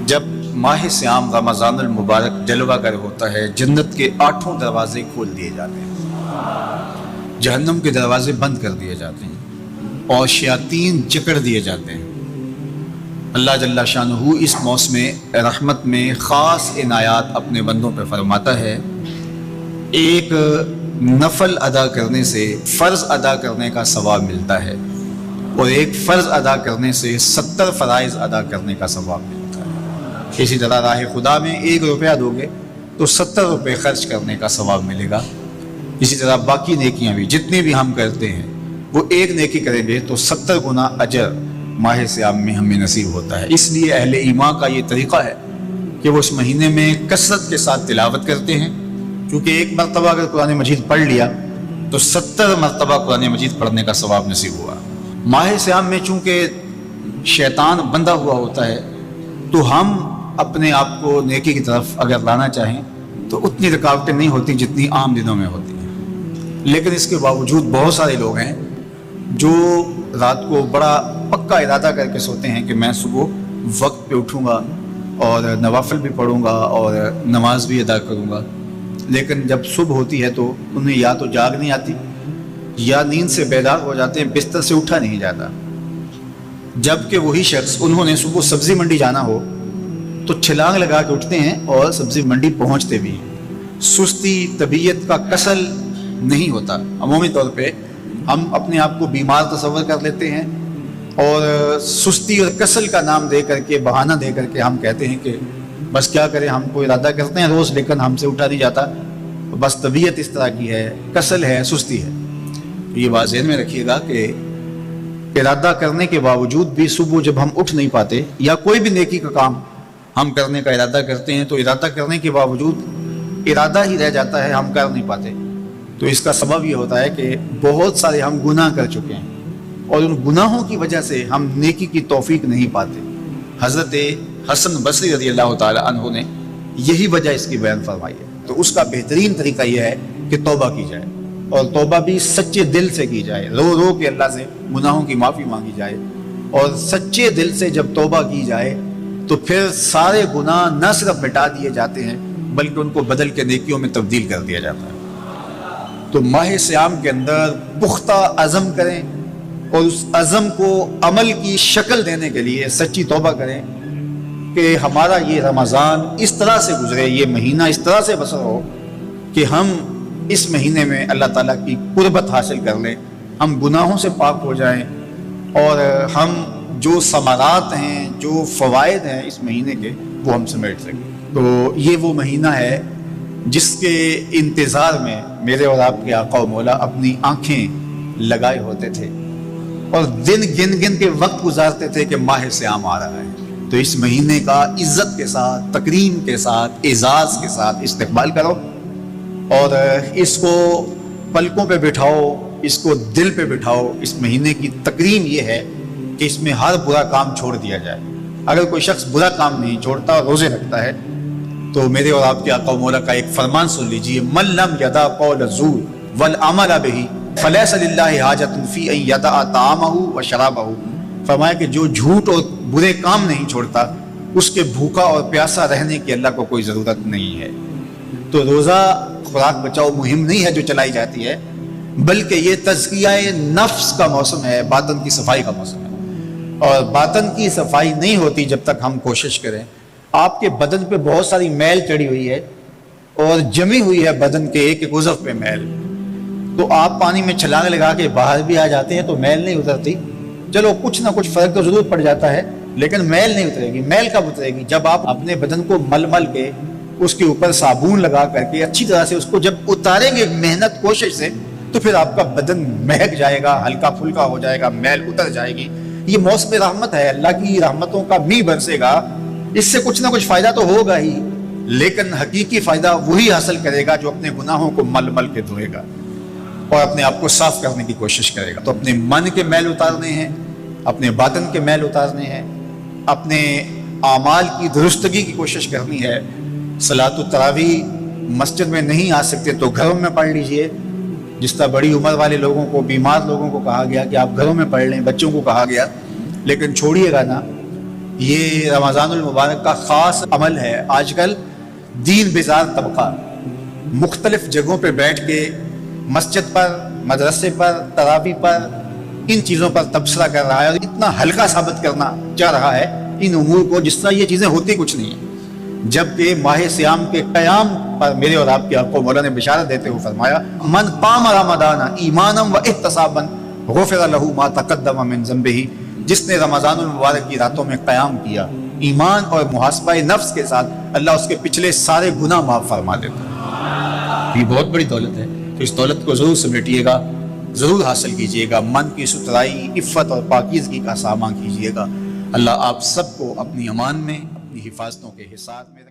جب ماہ سیام رمضان المبارک جلوہ گر ہوتا ہے، جنت کے 8 دروازے کھول دیے جاتے ہیں، جہنم کے دروازے بند کر دیے جاتے ہیں اور شیاطین جکڑ دیے جاتے ہیں۔ اللہ جل شانہ اس موسم رحمت میں خاص عنایات اپنے بندوں پہ فرماتا ہے۔ ایک نفل ادا کرنے سے فرض ادا کرنے کا ثواب ملتا ہے اور ایک فرض ادا کرنے سے 70 فرائض ادا کرنے کا ثواب ملتا ہے۔ اسی طرح راہ خدا میں 1 روپیہ دو گے تو 70 روپے خرچ کرنے کا ثواب ملے گا۔ اسی طرح باقی نیکیاں بھی جتنی بھی ہم کرتے ہیں وہ ایک نیکی کریں گے تو 70 گنا اجر ماہ سیام میں ہمیں نصیب ہوتا ہے۔ اس لیے اہل ایمان کا یہ طریقہ ہے کہ وہ اس مہینے میں کثرت کے ساتھ تلاوت کرتے ہیں، کیونکہ ایک مرتبہ اگر قرآن مجید پڑھ لیا تو 70 مرتبہ قرآن مجید پڑھنے کا ثواب نصیب ہوا۔ ماہ سیام میں چونکہ شیطان بندہ ہوا ہوتا ہے تو ہم اپنے آپ کو نیکی کی طرف اگر لانا چاہیں تو اتنی رکاوٹیں نہیں ہوتی جتنی عام دنوں میں ہوتی ہیں، لیکن اس کے باوجود بہت سارے لوگ ہیں جو رات کو بڑا پکا ارادہ کر کے سوتے ہیں کہ میں صبح وقت پہ اٹھوں گا اور نوافل بھی پڑھوں گا اور نماز بھی ادا کروں گا، لیکن جب صبح ہوتی ہے تو انہیں یا تو جاگ نہیں آتی یا نیند سے بیدار ہو جاتے ہیں، بستر سے اٹھا نہیں جاتا۔ جبکہ وہی شخص انہوں نے صبح سبزی منڈی جانا ہو تو چھلانگ لگا کے اٹھتے ہیں اور سبزی منڈی پہنچتے بھی ہیں۔ سستی طبیعت کا کسل نہیں ہوتا۔ عمومی طور پہ ہم اپنے آپ کو بیمار تصور کر لیتے ہیں اور سستی اور کسل کا نام دے کر کے، بہانہ دے کر کے ہم کہتے ہیں کہ بس کیا کریں، ہم کو ارادہ کرتے ہیں روز لیکن ہم سے اٹھا نہیں جاتا، بس طبیعت اس طرح کی ہے، کسل ہے، سستی ہے۔ یہ بات ذہن میں رکھیے گا کہ ارادہ کرنے کے باوجود بھی صبح جب ہم اٹھ نہیں پاتے یا کوئی بھی نیکی کا کام ہم کرنے کا ارادہ کرتے ہیں تو ارادہ کرنے کے باوجود ارادہ ہی رہ جاتا ہے، ہم کر نہیں پاتے۔ تو اس کا سبب یہ ہوتا ہے کہ بہت سارے ہم گناہ کر چکے ہیں اور ان گناہوں کی وجہ سے ہم نیکی کی توفیق نہیں پاتے۔ حضرت حسن بصری رضی اللہ تعالی عنہ نے یہی وجہ اس کی بیان فرمائی ہے۔ تو اس کا بہترین طریقہ یہ ہے کہ توبہ کی جائے اور توبہ بھی سچے دل سے کی جائے، رو رو کے اللہ سے گناہوں کی معافی مانگی جائے، اور سچے دل سے جب توبہ کی جائے تو پھر سارے گناہ نہ صرف مٹا دیے جاتے ہیں بلکہ ان کو بدل کے نیکیوں میں تبدیل کر دیا جاتا ہے۔ تو ماہ سیام کے اندر پختہ عزم کریں اور اس عزم کو عمل کی شکل دینے کے لیے سچی توبہ کریں کہ ہمارا یہ رمضان اس طرح سے گزرے، یہ مہینہ اس طرح سے بسر ہو کہ ہم اس مہینے میں اللہ تعالیٰ کی قربت حاصل کر لیں، ہم گناہوں سے پاک ہو جائیں اور ہم جو ثمرات ہیں، جو فوائد ہیں اس مہینے کے، وہ ہم سمیٹ سکیں۔ تو یہ وہ مہینہ ہے جس کے انتظار میں میرے اور آپ کے آقا و مولا اپنی آنکھیں لگائے ہوتے تھے اور دن گن گن کے وقت گزارتے تھے کہ ماہ سیام آ رہا ہے۔ تو اس مہینے کا عزت کے ساتھ، تکریم کے ساتھ، اعزاز کے ساتھ استقبال کرو اور اس کو پلکوں پہ بٹھاؤ، اس کو دل پہ بٹھاؤ۔ اس مہینے کی تکریم یہ ہے کہ اس میں ہر برا کام چھوڑ دیا جائے۔ اگر کوئی شخص برا کام نہیں چھوڑتا اور روزے رکھتا ہے تو میرے اور آپ کے آقا و مولا کا ایک فرمان سن لیجئے، من لم یدع قول الزور والعمل بہ فلیس للہ حاجۃ فی ان یدع طعامہ وشرابہ۔ فرمایا کہ جو جھوٹ اور برے کام نہیں چھوڑتا اس کے بھوکا اور پیاسا رہنے کی اللہ کو کوئی ضرورت نہیں ہے۔ تو روزہ خوراک بچاؤ مہم نہیں ہے جو چلائی جاتی ہے، بلکہ یہ تزکیہ نفس کا موسم ہے، باطن کی صفائی کا موسم ہے۔ اور باطن کی صفائی نہیں ہوتی جب تک ہم کوشش کریں۔ آپ کے بدن پہ بہت ساری میل چڑھی ہوئی ہے اور جمی ہوئی ہے بدن کے ایک ایک عضو پہ میل، تو آپ پانی میں چھلانگ لگا کے باہر بھی آ جاتے ہیں تو میل نہیں اترتی۔ چلو کچھ نہ کچھ فرق تو ضرور پڑ جاتا ہے لیکن میل نہیں اترے گی۔ میل کب اترے گی؟ جب آپ اپنے بدن کو مل مل کے اس کے اوپر صابن لگا کر کے اچھی طرح سے اس کو جب اتاریں گے محنت کوشش سے تو پھر آپ کا بدن مہک جائے گا، ہلکا پھلکا ہو جائے گا، میل اتر جائے گی۔ یہ موسم رحمت ہے، اللہ کی رحمتوں کا می برسے گا، اس سے کچھ نہ کچھ فائدہ تو ہوگا ہی، لیکن حقیقی فائدہ وہی حاصل کرے گا جو اپنے گناہوں کو مل مل کے دھوئے گا اور اپنے آپ کو صاف کرنے کی کوشش کرے گا۔ تو اپنے من کے میل اتارنے ہیں، اپنے باطن کے میل اتارنے ہیں، اپنے اعمال کی درستگی کی کوشش کرنی ہے۔ صلاۃ التراویح مسجد میں نہیں آ سکتے تو گھروں میں پڑھ لیجئے، جس طرح بڑی عمر والے لوگوں کو، بیمار لوگوں کو کہا گیا کہ آپ گھروں میں پڑھ لیں، بچوں کو کہا گیا، لیکن چھوڑیے گا نا یہ رمضان المبارک کا خاص عمل ہے. آج کل دین بیزار طبقہ مختلف جگہوں پہ بیٹھ کے مسجد پر، مدرسے پر، تراویح پر، ان چیزوں پر تبصرہ کر رہا ہے اور اتنا ہلکا ثابت کرنا چاہ رہا ہے ان امور کو جس طرح یہ چیزیں ہوتی کچھ نہیں ہیں. جبکہ ماہ سیام کے قیام پر میرے اور آپ کے آقا مولا نے بشارت دیتے ہوئے فرمایا من قام رمضان ایمانا و احتسابا غفر له ما تقدم من ذنبہ، جس نے رمضان المبارک کی راتوں میں قیام کیا ایمان اور محاسبہ نفس کے ساتھ، اللہ اس کے پچھلے سارے گناہ معاف فرما دیتا ہے. یہ بہت بڑی دولت ہے، تو اس دولت کو ضرور سمیٹیے گا، ضرور حاصل کیجئے گا، من کی ستھرائی، عفت اور پاکیزگی کا سامان کیجئے گا. اللہ آپ سب کو اپنی امان میں، اپنی حفاظتوں کے حصار میں